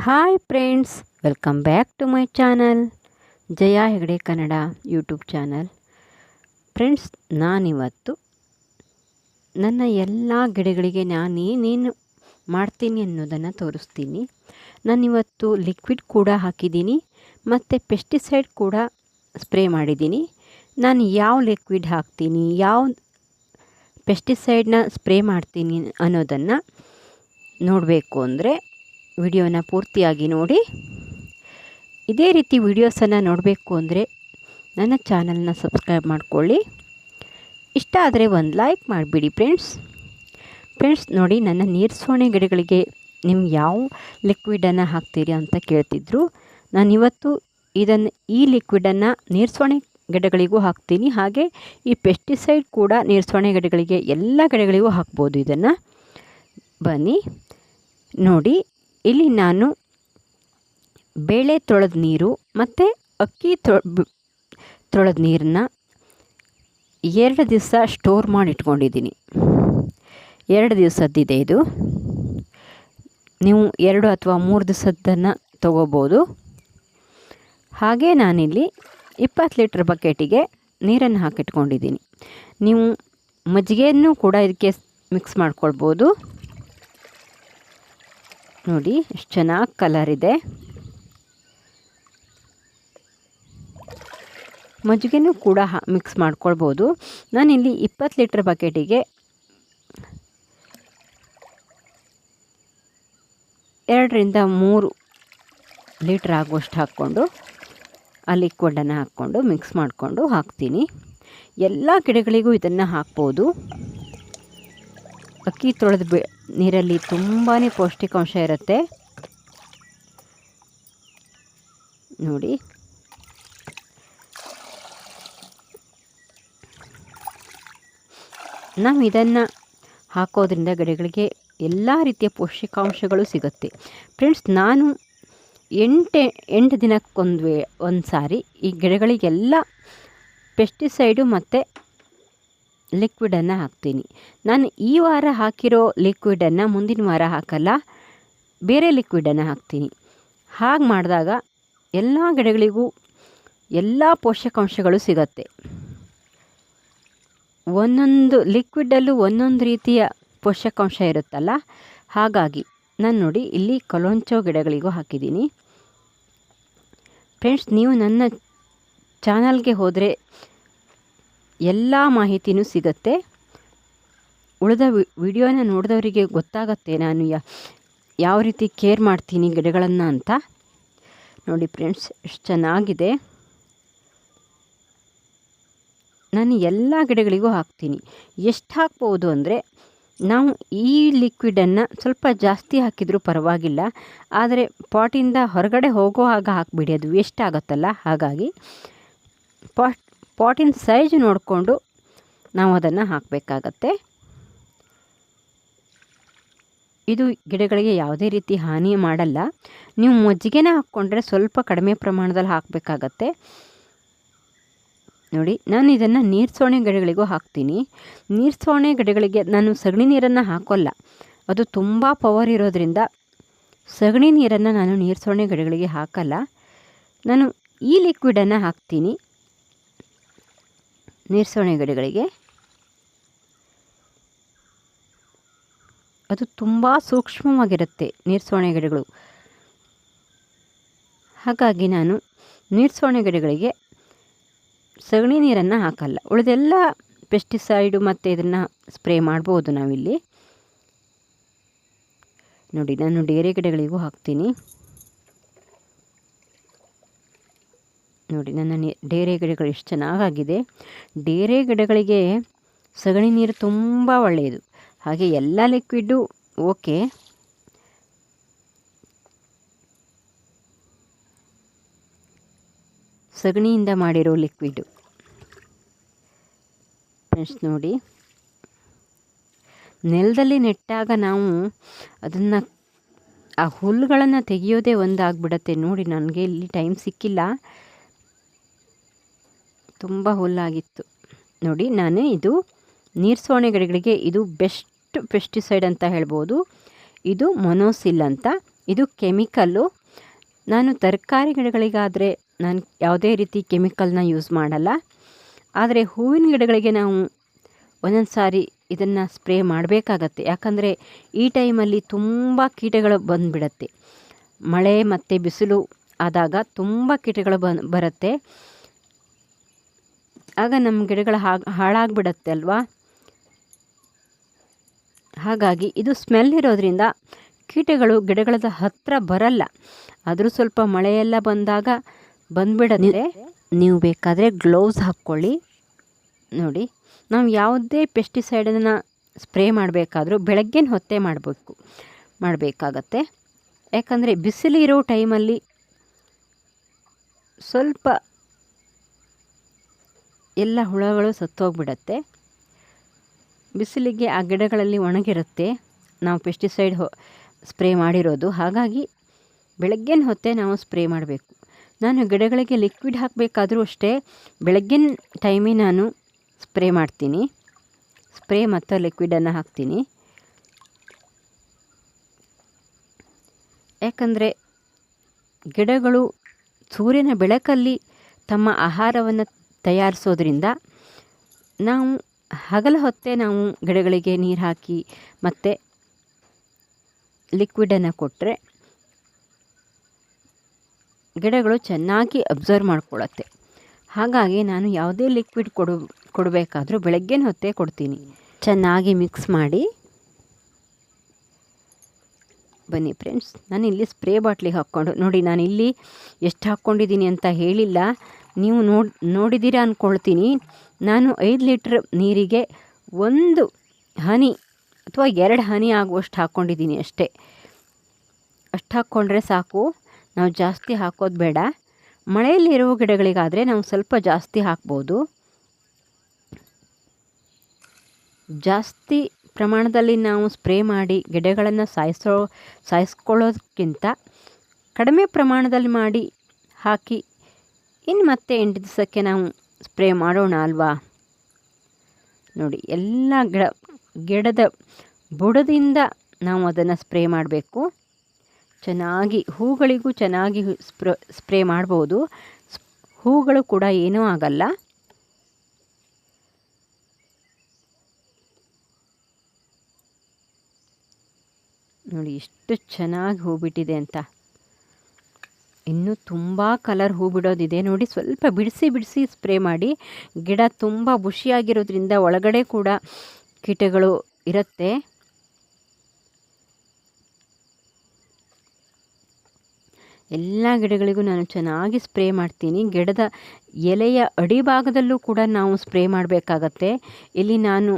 Hi friends, welcome back to my channel Jaya Hegde Kannada YouTube channel. Friends, ನಾನಿವತ್ತು ನನ್ನ ಎಲ್ಲ ಗಿಡಗಳಿಗೆ ನಾನೇನೇನು ಮಾಡ್ತೀನಿ ಅನ್ನೋದನ್ನು ತೋರಿಸ್ತೀನಿ. ನಾನಿವತ್ತು ಲಿಕ್ವಿಡ್ ಕೂಡ ಹಾಕಿದ್ದೀನಿ ಮತ್ತು ಪೆಸ್ಟಿಸೈಡ್ ಕೂಡ ಸ್ಪ್ರೇ ಮಾಡಿದ್ದೀನಿ. ನಾನು ಯಾವ ಲಿಕ್ವಿಡ್ ಹಾಕ್ತೀನಿ, ಯಾವ ಪೆಸ್ಟಿಸೈಡ್ನ ಸ್ಪ್ರೇ ಮಾಡ್ತೀನಿ ಅನ್ನೋದನ್ನು ನೋಡಬೇಕು ಅಂದರೆ ವಿಡಿಯೋನ ಪೂರ್ತಿಯಾಗಿ ನೋಡಿ. ಇದೇ ರೀತಿ ವಿಡಿಯೋಸನ್ನು ನೋಡಬೇಕು ಅಂದರೆ ನನ್ನ ಚಾನಲ್ನ ಸಬ್ಸ್ಕ್ರೈಬ್ ಮಾಡಿಕೊಳ್ಳಿ. ಇಷ್ಟ ಆದರೆ ಒಂದು ಲೈಕ್ ಮಾಡಿಬಿಡಿ ಫ್ರೆಂಡ್ಸ್. ನೋಡಿ, ನನ್ನ ನೀರ್ಸೋಣೆ ಗಿಡಗಳಿಗೆ ನೀವು ಯಾವ ಲಿಕ್ವಿಡನ್ನು ಹಾಕ್ತೀರಿ ಅಂತ ಕೇಳ್ತಿದ್ರು. ನಾನಿವತ್ತು ಈ ಲಿಕ್ವಿಡನ್ನು ನೀರ್ಸೋಣೆ ಗಿಡಗಳಿಗೂ ಹಾಕ್ತೀನಿ. ಹಾಗೆ ಈ ಪೆಸ್ಟಿಸೈಡ್ ಕೂಡ ನೀರ್ಸೋಣೆ ಗಿಡಗಳಿಗೆ, ಎಲ್ಲ ಗಿಡಗಳಿಗೂ ಹಾಕ್ಬೋದು. ಇದನ್ನು ಬನ್ನಿ ನೋಡಿ. ಇಲ್ಲಿ ನಾನು ಬೇಳೆ ತೊಳೆದ ನೀರು ಮತ್ತು ಅಕ್ಕಿ ತೊಳೆದ ನೀರನ್ನ 2 ದಿವಸ ಸ್ಟೋರ್ ಮಾಡಿ ಇಟ್ಕೊಂಡಿದ್ದೀನಿ. 2 ದಿವಸದ್ದಿದೆ ಇದು. ನೀವು 2 ಅಥವಾ 3 ದಿವಸದ್ದನ್ನು ತೊಗೋಬೋದು. ಹಾಗೆ ನಾನಿಲ್ಲಿ 20 ಲೀಟ್ರ್ ಬಕೆಟಿಗೆ ನೀರನ್ನು ಹಾಕಿಟ್ಕೊಂಡಿದ್ದೀನಿ. ನೀವು ಮಜ್ಜಿಗೆಯನ್ನು ಕೂಡ ಇದಕ್ಕೆ ಮಿಕ್ಸ್ ಮಾಡ್ಕೊಳ್ಬೋದು. ನೋಡಿ ಎಷ್ಟು ಚೆನ್ನಾಗಿ ಕಲರ್ ಇದೆ. ಮಜ್ಜಿಗೆನೂ ಕೂಡ ಮಿಕ್ಸ್ ಮಾಡ್ಕೊಳ್ಬೋದು. ನಾನಿಲ್ಲಿ 20 ಲೀಟ್ರ್ ಬಕೆಟಿಗೆ 2 ರಿಂದ 3 ಲೀಟ್ರ್ ಆಗುವಷ್ಟು ಹಾಕ್ಕೊಂಡು ಆ ಲಿಕ್ವಿಡನ್ನು ಹಾಕ್ಕೊಂಡು ಮಿಕ್ಸ್ ಮಾಡಿಕೊಂಡು ಹಾಕ್ತೀನಿ. ಎಲ್ಲ ಗಿಡಗಳಿಗೂ ಇದನ್ನು ಹಾಕ್ಬೋದು. ಅಕ್ಕಿ ತೊಳೆದ ನೀರಲ್ಲಿ ತುಂಬಾ ಪೌಷ್ಟಿಕಾಂಶ ಇರುತ್ತೆ. ನೋಡಿ, ನಾವು ಇದನ್ನು ಹಾಕೋದ್ರಿಂದ ಗಿಡಗಳಿಗೆ ಎಲ್ಲ ರೀತಿಯ ಪೌಷ್ಟಿಕಾಂಶಗಳು ಸಿಗುತ್ತೆ. ಫ್ರೆಂಡ್ಸ್, ನಾನು 8 ದಿನಕ್ಕೊಂದು ಸಾರಿ ಈ ಗಿಡಗಳಿಗೆಲ್ಲ ಪೆಸ್ಟಿಸೈಡು ಮತ್ತು ಲಿಕ್ವಿಡನ್ನು ಹಾಕ್ತೀನಿ. ನಾನು ಈ ವಾರ ಹಾಕಿರೋ ಲಿಕ್ವಿಡನ್ನು ಮುಂದಿನ ವಾರ ಹಾಕಲ್ಲ, ಬೇರೆ ಲಿಕ್ವಿಡನ್ನು ಹಾಕ್ತೀನಿ. ಹಾಗೆ ಮಾಡಿದಾಗ ಎಲ್ಲ ಗಿಡಗಳಿಗೂ ಎಲ್ಲ ಪೋಷಕಾಂಶಗಳು ಸಿಗತ್ತೆ. ಒಂದೊಂದು ಲಿಕ್ವಿಡಲ್ಲೂ ಒಂದೊಂದು ರೀತಿಯ ಪೋಷಕಾಂಶ ಇರುತ್ತಲ್ಲ, ಹಾಗಾಗಿ ನಾನು ನೋಡಿ ಇಲ್ಲಿ ಕಲೋಂಚೋ ಗಿಡಗಳಿಗೂ ಹಾಕಿದ್ದೀನಿ. ಫ್ರೆಂಡ್ಸ್, ನೀವು ನನ್ನ ಚಾನಲ್ಗೆ ಹೋದರೆ ಎಲ್ಲ ಮಾಹಿತಿನೂ ಸಿಗತ್ತೆ. ಉಳಿದ ವಿಡಿಯೋನ ನೋಡಿದವರಿಗೆ ಗೊತ್ತಾಗತ್ತೆ ನಾನು ಯಾವ ರೀತಿ ಕೇರ್ ಮಾಡ್ತೀನಿ ಗಿಡಗಳನ್ನು ಅಂತ. ನೋಡಿ ಫ್ರೆಂಡ್ಸ್, ಎಷ್ಟು ಚೆನ್ನಾಗಿದೆ. ನಾನು ಎಲ್ಲ ಗಿಡಗಳಿಗೂ ಹಾಕ್ತೀನಿ. ಎಷ್ಟು ಹಾಕ್ಬೋದು ಅಂದರೆ, ನಾವು ಈ ಲಿಕ್ವಿಡನ್ನು ಸ್ವಲ್ಪ ಜಾಸ್ತಿ ಹಾಕಿದರೂ ಪರವಾಗಿಲ್ಲ, ಆದರೆ ಪಾಟಿಂದ ಹೊರಗಡೆ ಹೋಗೋ ಹಾಗೆ ಹಾಕಿಬಿಡಿ, ಅದು ವೇಸ್ಟ್ ಆಗುತ್ತಲ್ಲ. ಹಾಗಾಗಿ ಪಾಟಿನ ಸೈಜ್ ನೋಡಿಕೊಂಡು ನಾವು ಅದನ್ನು ಹಾಕಬೇಕಾಗತ್ತೆ. ಇದು ಗಿಡಗಳಿಗೆ ಯಾವುದೇ ರೀತಿ ಹಾನಿ ಮಾಡಲ್ಲ. ನೀವು ಮಜ್ಜಿಗೆನ ಹಾಕ್ಕೊಂಡ್ರೆ ಸ್ವಲ್ಪ ಕಡಿಮೆ ಪ್ರಮಾಣದಲ್ಲಿ ಹಾಕಬೇಕಾಗತ್ತೆ. ನೋಡಿ, ನಾನು ಇದನ್ನು ನೀರ್ಸೋಣೆ ಗಿಡಗಳಿಗೂ ಹಾಕ್ತೀನಿ. ನೀರ್ಸೋಣೆ ಗಿಡಗಳಿಗೆ ನಾನು ಸಗಣಿ ನೀರನ್ನು ಹಾಕೋಲ್ಲ, ಅದು ತುಂಬ ಪವರ್ ಇರೋದ್ರಿಂದ ಸಗಣಿ ನೀರನ್ನು ನಾನು ನೀರ್ಸೋಣೆ ಗಿಡಗಳಿಗೆ ಹಾಕಲ್ಲ. ನಾನು ಈ ಲಿಕ್ವಿಡನ್ನು ಹಾಕ್ತೀನಿ ನೀರ್ಸೋಣೆ ಗಿಡಗಳಿಗೆ. ಅದು ತುಂಬ ಸೂಕ್ಷ್ಮವಾಗಿರುತ್ತೆ ನೀರ್ಸೋಣೆ ಗಿಡಗಳು. ಹಾಗಾಗಿ ನಾನು ನೀರ್ಸೋಣೆ ಗಿಡಗಳಿಗೆ ಸಗಣಿ ನೀರನ್ನು ಹಾಕಲ್ಲ. ಉಳಿದೆಲ್ಲ ಪೆಸ್ಟಿಸೈಡು ಮತ್ತು ಇದನ್ನು ಸ್ಪ್ರೇ ಮಾಡ್ಬೋದು ನಾವಿಲ್ಲಿ. ನೋಡಿ, ನಾನು ಡೇರೆ ಗಿಡಗಳಿಗೂ ಹಾಕ್ತೀನಿ. ನೋಡಿ, ನನ್ನ ಡೇರೆ ಗಿಡಗಳು ಎಷ್ಟು ಚೆನ್ನಾಗಾಗಿದೆ. ಡೇರೆ ಗಿಡಗಳಿಗೆ ಸಗಣಿ ನೀರು ತುಂಬ ಒಳ್ಳೆಯದು. ಹಾಗೆ ಎಲ್ಲ ಲಿಕ್ವಿಡ್ಡು ಓಕೆ. ಸಗಣಿಯಿಂದ ಮಾಡಿರೋ ಲಿಕ್ವಿಡು ಫ್ರೆಂಡ್ಸ್. ನೋಡಿ, ನೆಲದಲ್ಲಿ ನೆಟ್ಟಾಗ ನಾವು ಅದನ್ನು ಆ ಹುಲ್ಲುಗಳನ್ನು ತೆಗೆಯೋದೇ ಒಂದಾಗ್ಬಿಡತ್ತೆ. ನೋಡಿ, ನನಗೆ ಇಲ್ಲಿ ಟೈಮ್ ಸಿಕ್ಕಿಲ್ಲ, ತುಂಬ ಹುಲ್ಲಾಗಿತ್ತು. ನೋಡಿ, ನಾನು ಇದು ನೀರ್ಸೋಣೆ ಗಿಡಗಳಿಗೆ ಇದು ಬೆಸ್ಟ್ ಪೆಸ್ಟಿಸೈಡ್ ಅಂತ ಹೇಳ್ಬೋದು. ಇದು ಮೊನೋಸಿಲ್ ಅಂತ. ಇದು ಕೆಮಿಕಲ್ಲು. ನಾನು ತರಕಾರಿ ಗಿಡಗಳಿಗಾದರೆ ನಾನು ಯಾವುದೇ ರೀತಿ ಕೆಮಿಕಲ್ನ ಯೂಸ್ ಮಾಡಲ್ಲ. ಆದರೆ ಹೂವಿನ ಗಿಡಗಳಿಗೆ ನಾವು ಒಂದೊಂದು ಸಾರಿ ಇದನ್ನು ಸ್ಪ್ರೇ ಮಾಡಬೇಕಾಗತ್ತೆ. ಯಾಕಂದರೆ ಈ ಟೈಮಲ್ಲಿ ತುಂಬ ಕೀಟಗಳು ಬಂದುಬಿಡತ್ತೆ. ಮಳೆ ಮತ್ತು ಬಿಸಿಲು ಆದಾಗ ತುಂಬ ಕೀಟಗಳು ಬರುತ್ತೆ. ಆಗ ನಮ್ಮ ಗಿಡಗಳು ಹಾಳಾಗಿಬಿಡತ್ತೆ ಅಲ್ವಾ. ಹಾಗಾಗಿ ಇದು ಸ್ಮೆಲ್ ಇರೋದ್ರಿಂದ ಕೀಟಗಳು ಗಿಡಗಳ ಹತ್ರ ಬರಲ್ಲ. ಆದರೂ ಸ್ವಲ್ಪ ಮಳೆಯೆಲ್ಲ ಬಂದಾಗ ಬಂದುಬಿಡತ್ತೆ. ನೀವು ಬೇಕಾದರೆ ಗ್ಲೌಸ್ ಹಾಕ್ಕೊಳ್ಳಿ. ನೋಡಿ, ನಾವು ಯಾವುದೇ ಪೆಸ್ಟಿಸೈಡನ್ನು ಸ್ಪ್ರೇ ಮಾಡಬೇಕಾದ್ರೂ ಬೆಳಗ್ಗಿನ ಹೊತ್ತೇ ಮಾಡಬೇಕಾಗತ್ತೆ. ಯಾಕಂದರೆ ಬಿಸಿಲಿರೋ ಟೈಮಲ್ಲಿ ಸ್ವಲ್ಪ ಎಲ್ಲ ಹುಳಗಳು ಸತ್ತೋಗ್ಬಿಡತ್ತೆ. ಬಿಸಿಲಿಗೆ ಆ ಗಿಡಗಳಲ್ಲಿ ಒಣಗಿರುತ್ತೆ ನಾವು ಪೆಸ್ಟಿಸೈಡ್ ಸ್ಪ್ರೇ ಮಾಡಿರೋದು. ಹಾಗಾಗಿ ಬೆಳಗ್ಗಿನ ಹೊತ್ತೇ ನಾವು ಸ್ಪ್ರೇ ಮಾಡಬೇಕು. ನಾನು ಗಿಡಗಳಿಗೆ ಲಿಕ್ವಿಡ್ ಹಾಕಬೇಕಾದ್ರೂ ಅಷ್ಟೇ ಬೆಳಗ್ಗಿನ ಟೈಮಿಗೆ ನಾನು ಸ್ಪ್ರೇ ಮಾಡ್ತೀನಿ. ಸ್ಪ್ರೇ ಮತ್ತು ಲಿಕ್ವಿಡನ್ನು ಹಾಕ್ತೀನಿ. ಯಾಕಂದರೆ ಗಿಡಗಳು ಸೂರ್ಯನ ಬೆಳಕಲ್ಲಿ ತಮ್ಮ ಆಹಾರವನ್ನು ತಯಾರಿಸೋದ್ರಿಂದ ನಾವು ಹಗಲ ಹೊತ್ತೇ ನಾವು ಗಿಡಗಳಿಗೆ ನೀರು ಹಾಕಿ ಮತ್ತು ಲಿಕ್ವಿಡನ್ನು ಕೊಟ್ಟರೆ ಗಿಡಗಳು ಚೆನ್ನಾಗಿ ಅಬ್ಸರ್ವ್ ಮಾಡ್ಕೊಳ್ಳುತ್ತೆ. ಹಾಗಾಗಿ ನಾನು ಯಾವುದೇ ಲಿಕ್ವಿಡ್ ಕೊಡಬೇಕಾದ್ರೂ ಬೆಳಗ್ಗಿನ ಹೊತ್ತೇ ಕೊಡ್ತೀನಿ. ಚೆನ್ನಾಗಿ ಮಿಕ್ಸ್ ಮಾಡಿ. ಬನ್ನಿ ಫ್ರೆಂಡ್ಸ್, ನಾನಿಲ್ಲಿ ಸ್ಪ್ರೇ ಬಾಟ್ಲಿಗೆ ಹಾಕ್ಕೊಂಡು ನೋಡಿ, ನಾನಿಲ್ಲಿ ಎಷ್ಟು ಹಾಕ್ಕೊಂಡಿದ್ದೀನಿ ಅಂತ ಹೇಳಿಲ್ಲ. ನೀವು ನೋಡಿದ್ದೀರಾ ಅಂದ್ಕೊಳ್ತೀನಿ. ನಾನು 5 ಲೀಟ್ರ್ ನೀರಿಗೆ 1 ಹನಿ ಅಥವಾ 2 ಹನಿ ಆಗುವಷ್ಟು ಹಾಕ್ಕೊಂಡಿದ್ದೀನಿ ಅಷ್ಟೇ. ಅಷ್ಟು ಹಾಕ್ಕೊಂಡ್ರೆ ಸಾಕು, ನಾವು ಜಾಸ್ತಿ ಹಾಕೋದು ಬೇಡ. ಮಳೆಯಲ್ಲಿರುವ ಗಿಡಗಳಿಗಾದರೆ ನಾವು ಸ್ವಲ್ಪ ಜಾಸ್ತಿ ಹಾಕ್ಬೋದು. ಜಾಸ್ತಿ ಪ್ರಮಾಣದಲ್ಲಿ ನಾವು ಸ್ಪ್ರೇ ಮಾಡಿ ಗಿಡಗಳನ್ನು ಸಾಯಿಸ್ಕೊಳ್ಳೋದಕ್ಕಿಂತ ಕಡಿಮೆ ಪ್ರಮಾಣದಲ್ಲಿ ಮಾಡಿ ಹಾಕಿ ಇನ್ನು ಮತ್ತೆ 8 ದಿವಸಕ್ಕೆ ನಾವು ಸ್ಪ್ರೇ ಮಾಡೋಣ ಅಲ್ವಾ. ನೋಡಿ, ಎಲ್ಲ ಗಿಡದ ಬುಡದಿಂದ ನಾವು ಅದನ್ನು ಸ್ಪ್ರೇ ಮಾಡಬೇಕು. ಚೆನ್ನಾಗಿ ಹೂಗಳಿಗೂ ಚೆನ್ನಾಗಿ ಸ್ಪ್ರೇ ಮಾಡ್ಬೋದು. ಹೂಗಳು ಕೂಡ ಏನೂ ಆಗಲ್ಲ. ನೋಡಿ ಎಷ್ಟು ಚೆನ್ನಾಗಿ ಹೂ ಬಿಟ್ಟಿದೆ ಅಂತ. ಇನ್ನೂ ತುಂಬ ಕಲರ್ ಹೂ ಬಿಡೋದಿದೆ. ನೋಡಿ, ಸ್ವಲ್ಪ ಬಿಡಿಸಿ ಸ್ಪ್ರೇ ಮಾಡಿ. ಗಿಡ ತುಂಬ ಬುಷಿಯಾಗಿರೋದ್ರಿಂದ ಒಳಗಡೆ ಕೂಡ ಕೀಟಗಳು ಇರುತ್ತೆ. ಎಲ್ಲ ಗಿಡಗಳಿಗೂ ನಾನು ಚೆನ್ನಾಗಿ ಸ್ಪ್ರೇ ಮಾಡ್ತೀನಿ. ಗಿಡದ ಎಲೆಯ ಅಡಿಭಾಗದಲ್ಲೂ ಕೂಡ ನಾವು ಸ್ಪ್ರೇ ಮಾಡಬೇಕಾಗತ್ತೆ. ಇಲ್ಲಿ ನಾನು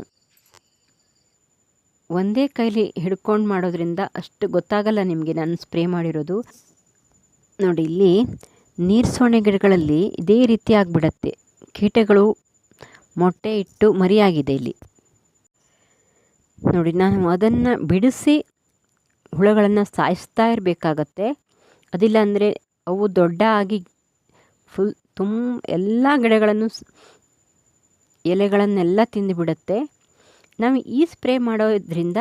ಒಂದೇ ಕೈಲಿ ಹಿಡ್ಕೊಂಡು ಮಾಡೋದ್ರಿಂದ ಅಷ್ಟು ಗೊತ್ತಾಗಲ್ಲ ನಿಮಗೆ ನಾನು ಸ್ಪ್ರೇ ಮಾಡಿರೋದು. ನೋಡಿ, ಇಲ್ಲಿ ನೀರ್ಸೋಣೆ ಗಿಡಗಳಲ್ಲಿ ಇದೇ ರೀತಿ ಆಗಿಬಿಡತ್ತೆ. ಕೀಟಗಳು ಮೊಟ್ಟೆ ಇಟ್ಟು ಮರಿಯಾಗಿದೆ ಇಲ್ಲಿ. ನೋಡಿ, ನಾನು ಅದನ್ನು ಬಿಡಿಸಿ ಹುಳಗಳನ್ನು ಸಾಯಿಸ್ತಾ ಇರಬೇಕಾಗತ್ತೆ. ಅದಿಲ್ಲ ಅಂದರೆ ಅವು ದೊಡ್ಡ ಆಗಿ ಎಲ್ಲ ಗಿಡಗಳನ್ನು ಎಲೆಗಳನ್ನೆಲ್ಲ ತಿಂದುಬಿಡುತ್ತೆ. ನಾವು ಈ ಸ್ಪ್ರೇ ಮಾಡೋದ್ರಿಂದ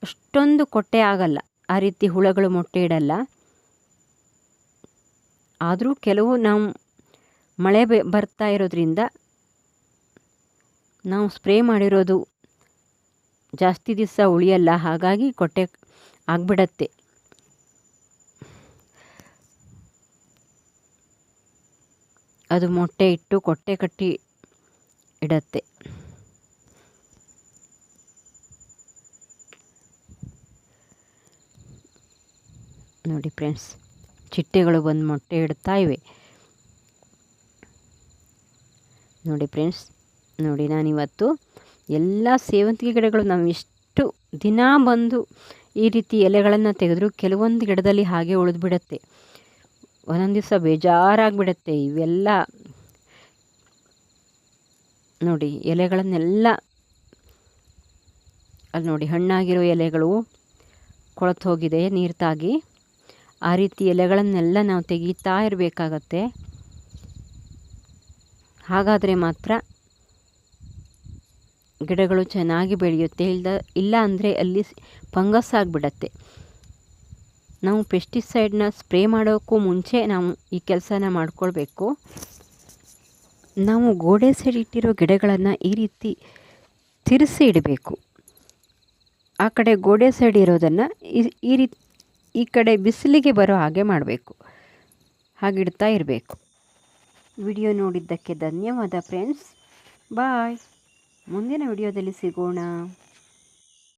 ಅಷ್ಟೊಂದು ಕೊಟ್ಟೆ ಆಗಲ್ಲ. ಆ ರೀತಿ ಹುಳಗಳು ಮೊಟ್ಟೆ ಇಡಲ್ಲ. ಆದರೂ ಕೆಲವು ನಾವು ಮಳೆ ಬರ್ತಾ ಇರೋದ್ರಿಂದ ನಾವು ಸ್ಪ್ರೇ ಮಾಡಿರೋದು ಜಾಸ್ತಿ ದಿವಸ ಉಳಿಯಲ್ಲ. ಹಾಗಾಗಿ ಕೊಟ್ಟೆ ಆಗಿಬಿಡತ್ತೆ. ಅದು ಮೊಟ್ಟೆ ಇಟ್ಟು ಕೊಟ್ಟೆ ಕಟ್ಟಿ ಇಡತ್ತೆ. ನೋಡಿ ಫ್ರೆಂಡ್ಸ್, ಚಿಟ್ಟೆಗಳು ಬಂದು ಮೊಟ್ಟೆ ಇಡ್ತಾ ಇವೆ. ನೋಡಿ ಫ್ರೆಂಡ್ಸ್, ನೋಡಿ ನಾನಿವತ್ತು ಎಲ್ಲ ಸೇವಂತಿಗೆ ಗಿಡಗಳು ನಾವು ಎಷ್ಟು ದಿನ ಬಂದು ಈ ರೀತಿ ಎಲೆಗಳನ್ನು ತೆಗೆದ್ರು ಕೆಲವೊಂದು ಗಿಡದಲ್ಲಿ ಹಾಗೆ ಉಳಿದ್ಬಿಡತ್ತೆ. ಒಂದೊಂದು ದಿವಸ ಬೇಜಾರಾಗಿಬಿಡತ್ತೆ. ಇವೆಲ್ಲ ನೋಡಿ ಎಲೆಗಳನ್ನೆಲ್ಲ ಅಲ್ಲಿ ನೋಡಿ ಹಣ್ಣಾಗಿರೋ ಎಲೆಗಳು ಕೊಳೆತು ಹೋಗಿದೆ ನೀರು ತಾಗಿ. ಆ ರೀತಿ ಎಲೆಗಳನ್ನೆಲ್ಲ ನಾವು ತೆಗೀತಾ ಇರಬೇಕಾಗತ್ತೆ. ಹಾಗಾದರೆ ಮಾತ್ರ ಗಿಡಗಳು ಚೆನ್ನಾಗಿ ಬೆಳೆಯುತ್ತೆ. ಇಲ್ಲ ಅಂದರೆ ಅಲ್ಲಿ ಫಂಗಸ್ ಆಗಿಬಿಡತ್ತೆ. ನಾವು ಪೆಸ್ಟಿಸೈಡ್ನ ಸ್ಪ್ರೇ ಮಾಡೋಕ್ಕೂ ಮುಂಚೆ ನಾವು ಈ ಕೆಲಸನ ಮಾಡ್ಕೊಳ್ಬೇಕು. ನಾವು ಗೋಡೆ ಸೈಡ್ ಇಟ್ಟಿರೋ ಗಿಡಗಳನ್ನು ಈ ರೀತಿ ತಿರ್ಸಿ ಇಡಬೇಕು. ಆ ಕಡೆ ಗೋಡೆ ಸೈಡ್ ಇರೋದನ್ನು ಈ ಕಡೆ ಬಿಸಿಲಿಗೆ ಬರೋ ಹಾಗೆ ಮಾಡಬೇಕು. ಹಾಗಿಡ್ತಾ ಇರಬೇಕು. ವಿಡಿಯೋ ನೋಡಿದ್ದಕ್ಕೆ ಧನ್ಯವಾದ ಫ್ರೆಂಡ್ಸ್. ಬಾಯ್. ಮುಂದಿನ ವಿಡಿಯೋದಲ್ಲಿ ಸಿಗೋಣ.